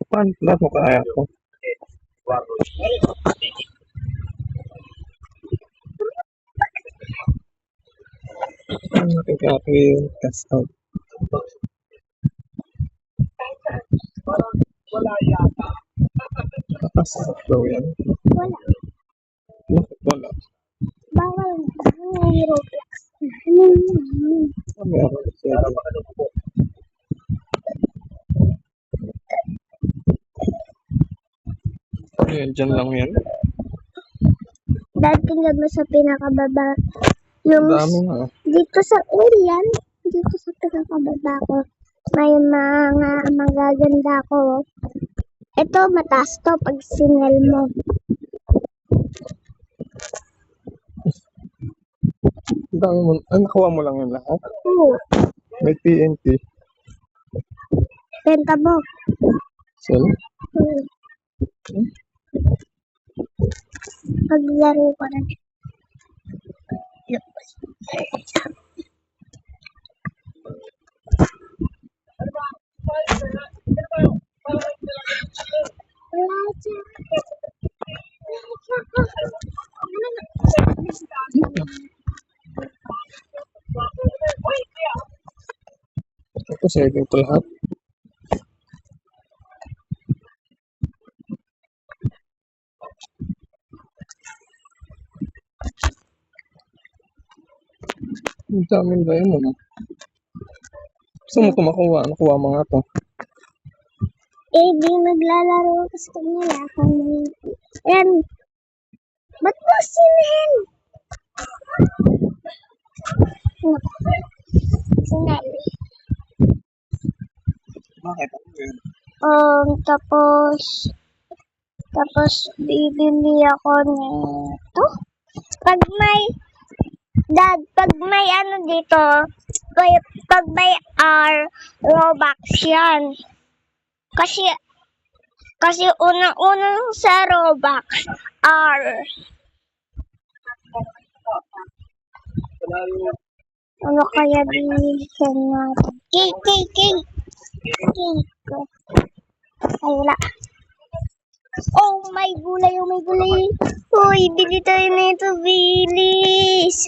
Paano lahat mo kaya ko? Ano natin kaya yung test out? Nakasarap daw yan. Wala. Bakit wala? Bawal na. Roblox. Meron siya. Ayan, dyan lang yan. Dahil tingnan mo sa pinakababa. Yung Dami nga. dito sa ulian. Dito sa pinakababa ko. May mga magaganda ko. Ito mataas to pag sinel mo. Ang dami mo. Nakuha mo lang yung lahat. Oo. May TNT. Benta mo. Sell? Paglaro ka na. Ito saving to lahat. Ang daming diamond. Gusto mo ito makuha? Nakuha mo nga ito. Eh, di naglalaro kasi nila. Yan. Ba't mo sinel? Sinel. Bakit? Ano yun? Tapos bibili ako nito. Pag may ano dito, pag may Robux yan. Kasi unang-unang sa Robux, ano kaya bilisan natin? Cake. Ay, wala. Oh, may gulay. Uy, bili tayo nito, bilis.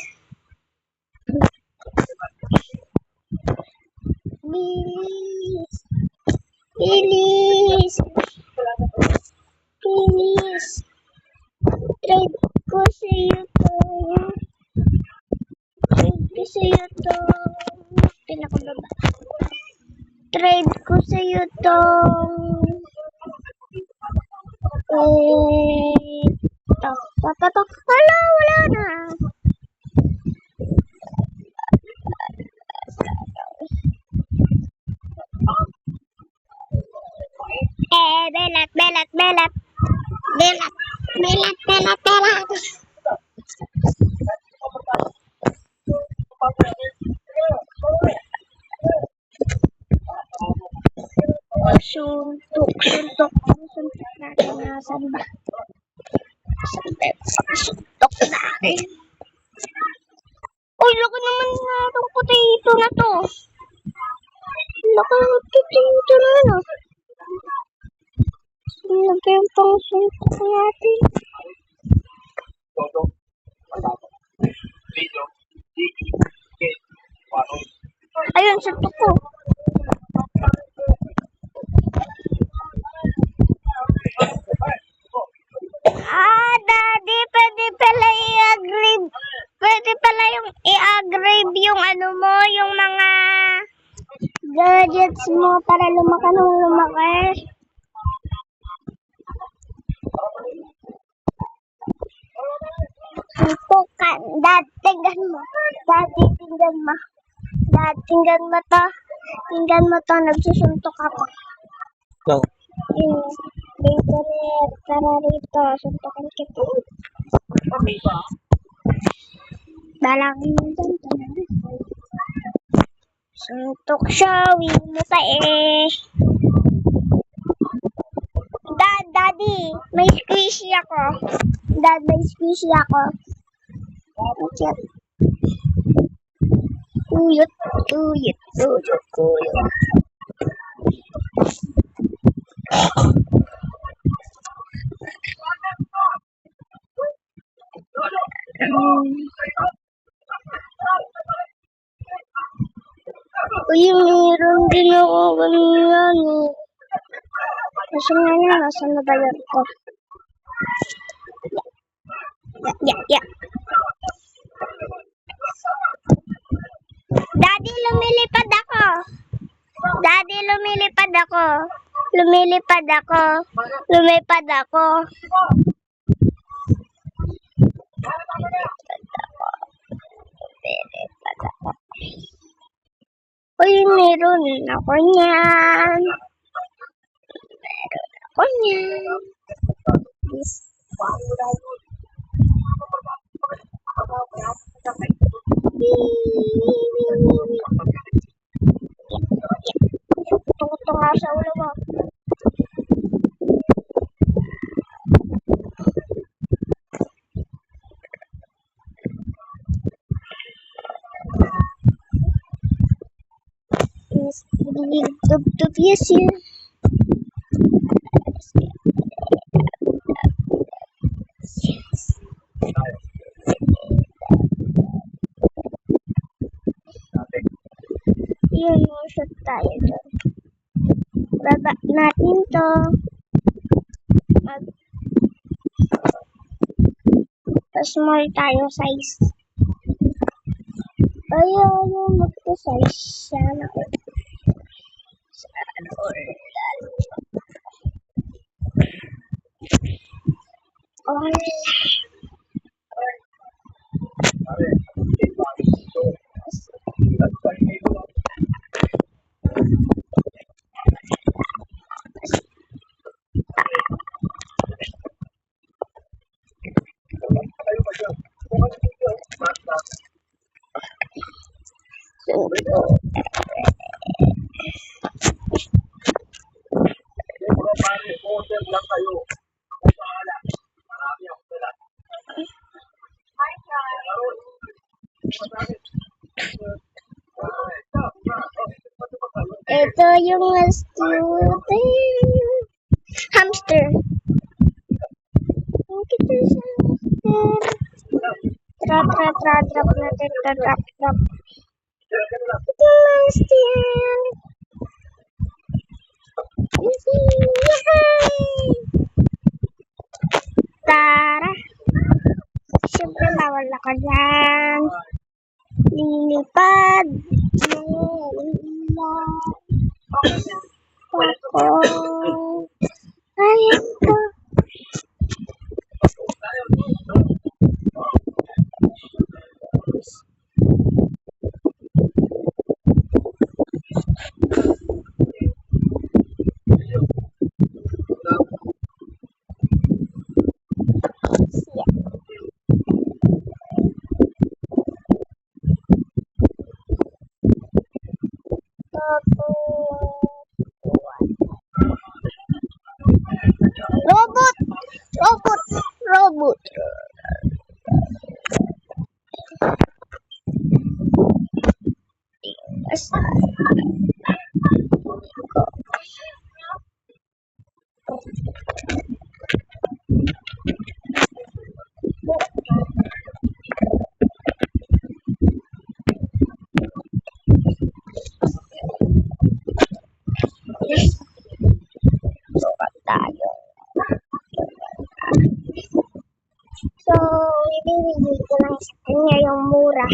Bilis. Trade ko sa'yo to. Pinakababa. Trade ko sa'yo to. Ito. Hala, wala na. Belat. Suntok natin. Nasaan ba? Suntok natin. Uy, laki naman na itong potato na to. Laki ng potato na yun. Laki yung pang suntok natin. Ayun, suntok ko. Daddy, pwede pala yung i-agrave yung ano mo, yung mga gadgets mo para lumaki. Suntukan. Dad, tingnan mo. Dad, tingnan mo to. Nagsusuntok ako. Lang. Tara rito. Suntukan kita. Dalangin mo dyan. Suntok siya, win mo pa eh. Daddy, may squishy ako. Dad, may squishy ako. Okay. Uyot, uyot, uyot, uyot. Uy, meron din ako ganyan eh. Nasaan na ba yun ko? Yeah. Daddy, lumilipad ako. Daddy, lumilipad ako. Lumilipad ako. Lumipad ako. Uy, meron ako niyan. Meron ako niyan. Tungo-tungo sa ulo mo. Yes, yeah. Yun, shoot tayo doon. Baba natin to. Small tayo size. Ayaw magpa-size. Sana all. Sana all. Ito yung hamster. Kita sa hamster. Drop natin. Drop. Ito hamster. Tara. Siyempre bawal ako dyan. Lilipad. Ayan ko. Robot. So, ibibigay ko lang sa kanya yung mura.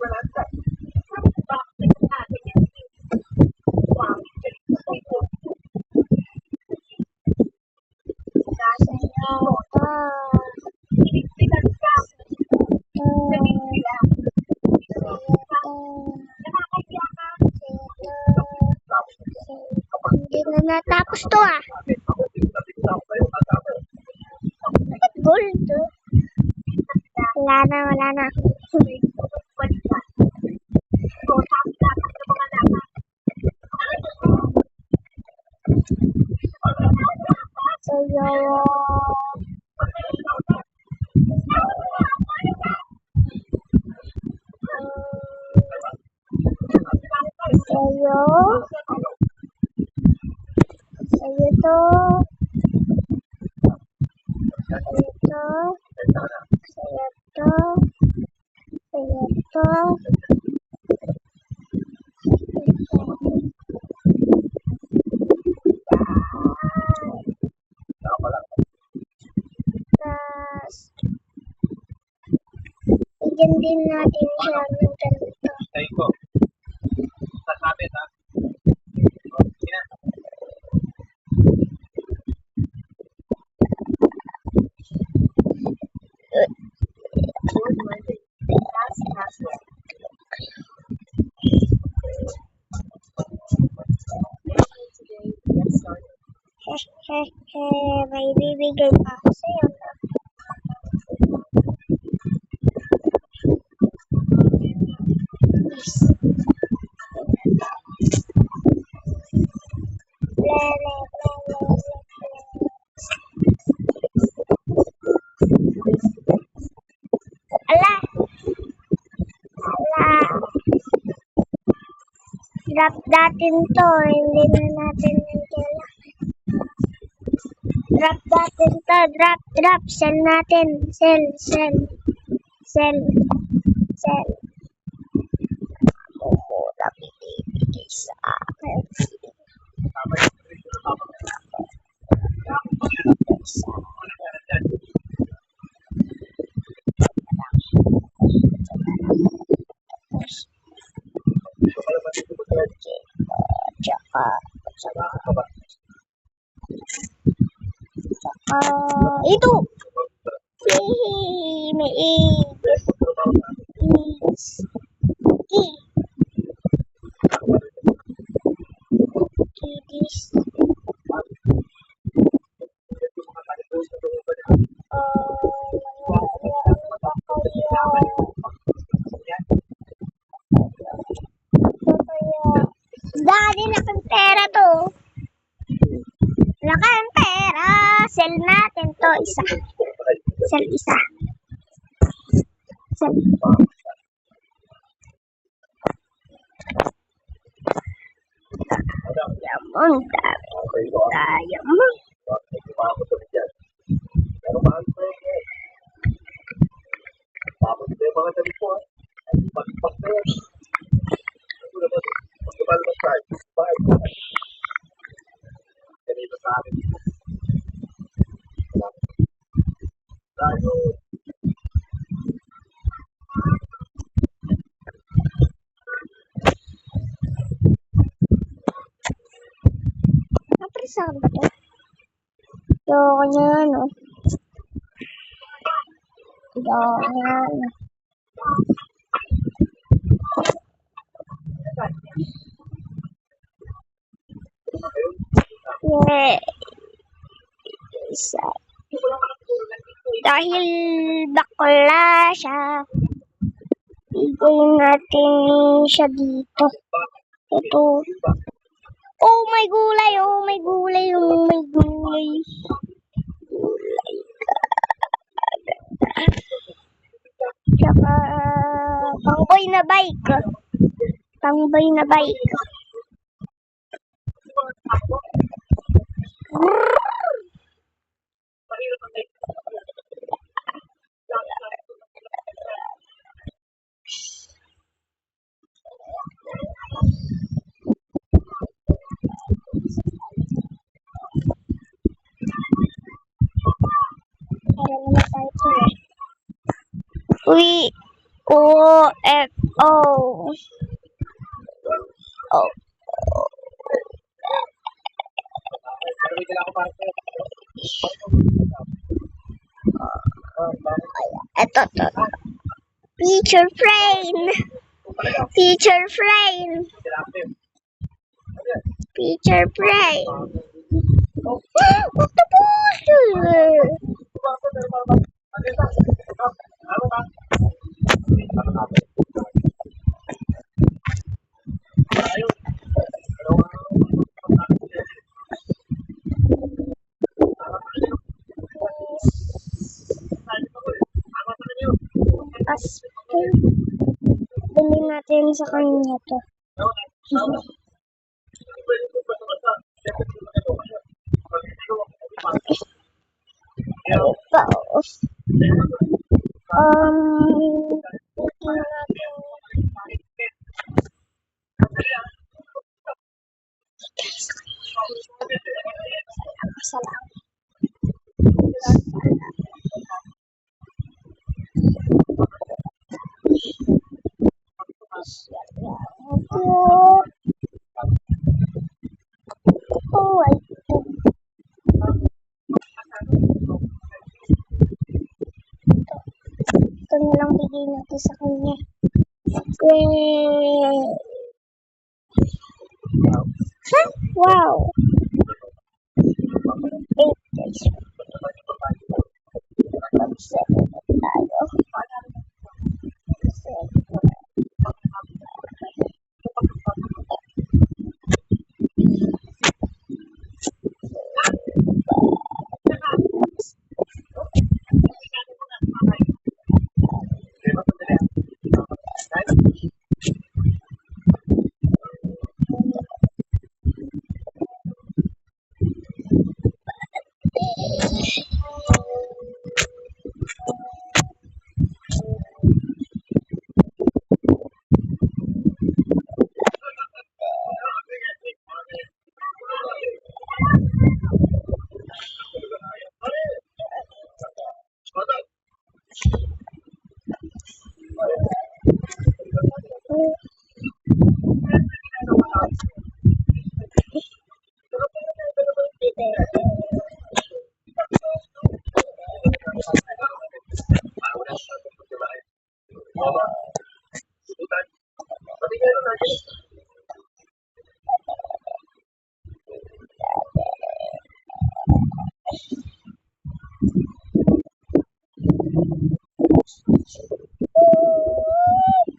Sayo ka. Hindi na natapos to ah. Gold. Wala na. Sayo. Sayo. Sayo to. Sayo to. Sayo to. Sayo to. Tas, bigyan din natin siya ng ganito. May bibigay pa ako sa'yo. Ala! Drop natin to. Hindi na natin yung kailangan. Drop natin to. Drop. Sell natin. Sell. Mura binibigay sa akin. Tsaka, ito! Yay! May egg! Kitties. Dali na kang pera to. Wala kang pera. Sell natin to isa. Sell isa. Sell. Diamond. Diamond. Saan ba ito? Ayoko niyan, oh. Ayoko niyan. Yeah. Isa. Dahil bakla siya, bigay natin siya dito. Ito. Oh, may gulay. Gulay ka. Tsaka, pangboy na bike. Para naman tayo ito eh. Oh. Oh. Ito, to. Picture frame. Picture frame. Picture frame. Octopus! Aspin. Bili natin sa kanya to. Tapos, bili natin. Salam. Oh, ito na lang bigay natin sa kanya. Yay! Huh? Wow! 8 days. 7 tayo.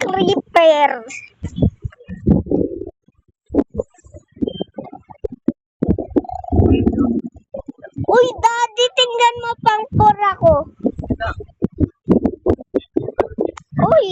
Creeper. Uy, Daddy, tingnan mo pangkor ako. Uy.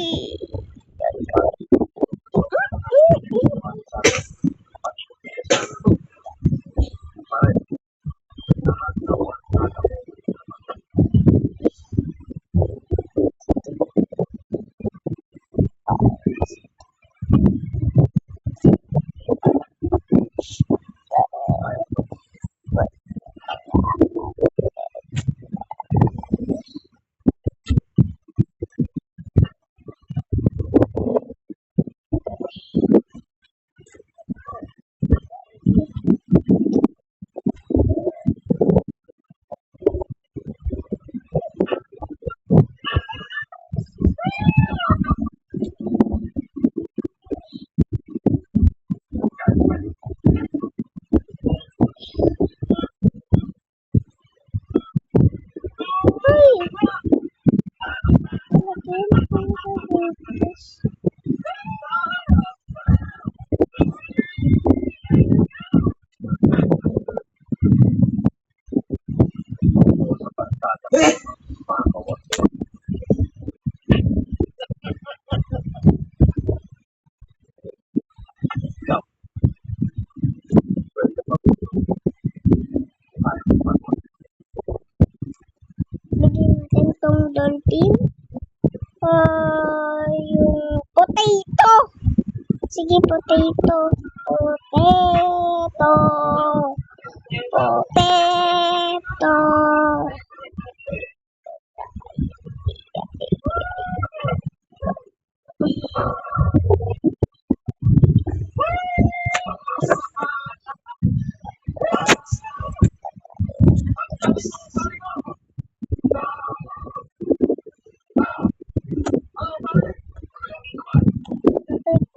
Bigyan natin tong dolphin. Yung potato. Sige, potato. Potato. Potato.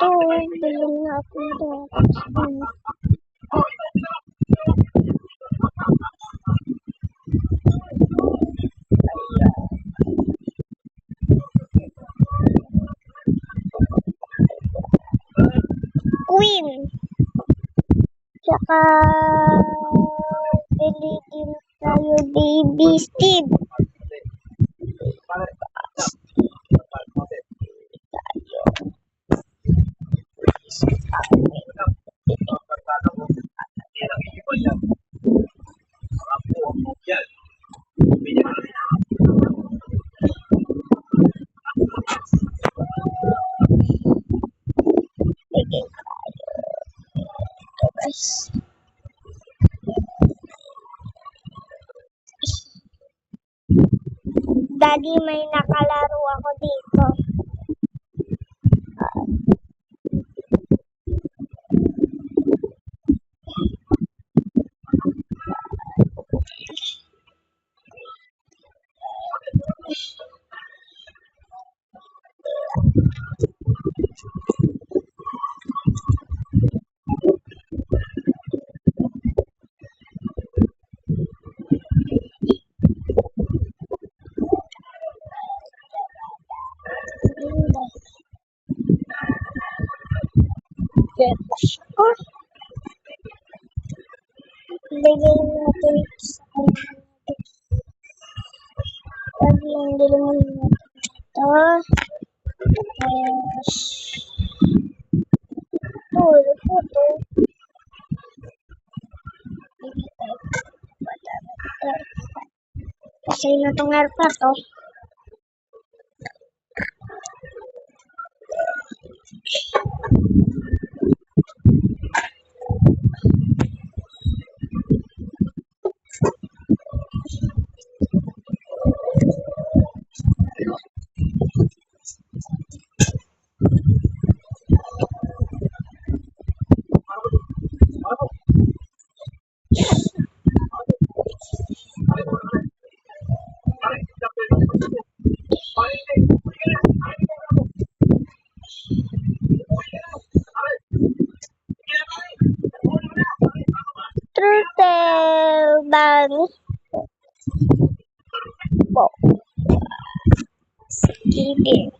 Ito, bilhin natin ito. Queen. Tsaka, bili din tayo baby Steve. Bigay ko guys. Daddy, may nakalaro ako dito. Oh, bigay natin sa Daddy, ang galing natin ito. Yes. Oh, ano po ito? Kasi na itong airport, oh. Turtle bunny. Po. Skibidi.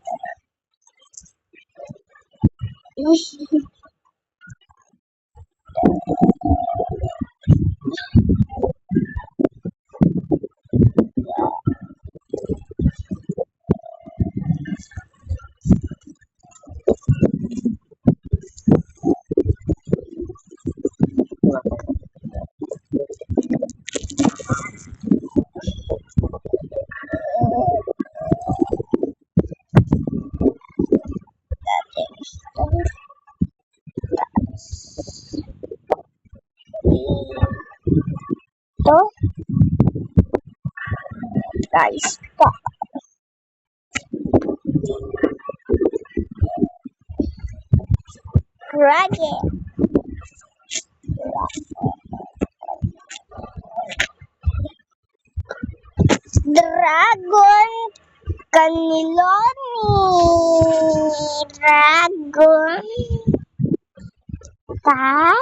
Ito. Guys, ito. Dragon. Dragon Cannelloni. Dragon. Ta.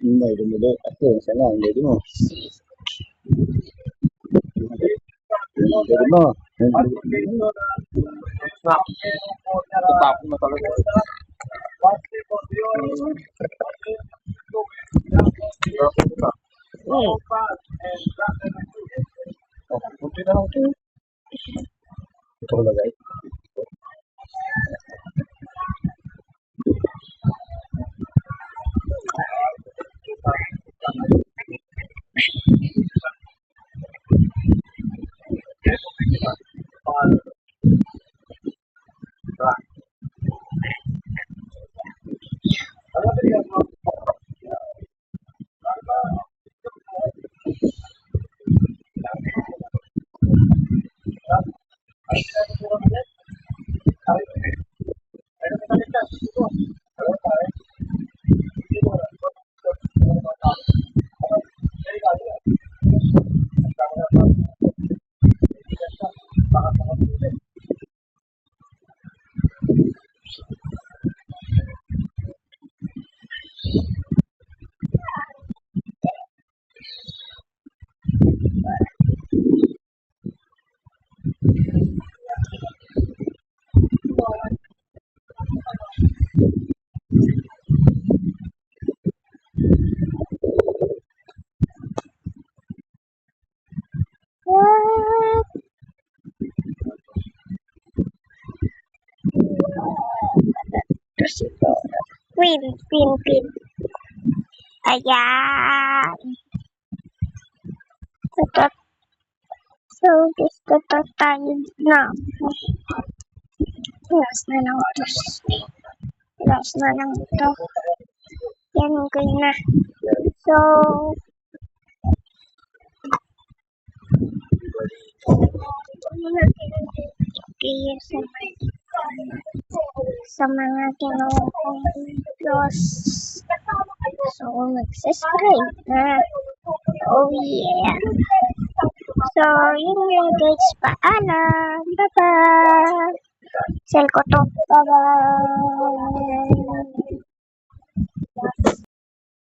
Hindi, dumuli. Ako, isa lang. Hindi mo. Hindi mo. Tapos na talaga. Kunti na lang ito. Ito ko lagay. What? Pin. Ayan. So, gusto to tayo na. Last na lang ito. Last na lang ito. Yan, okay na. So, kaya sa mga kinuha plus. So, mag-subscribe na. Oh, yeah. So, yun guys. Paalam. Bye-bye. Sell ko to. Bye-bye.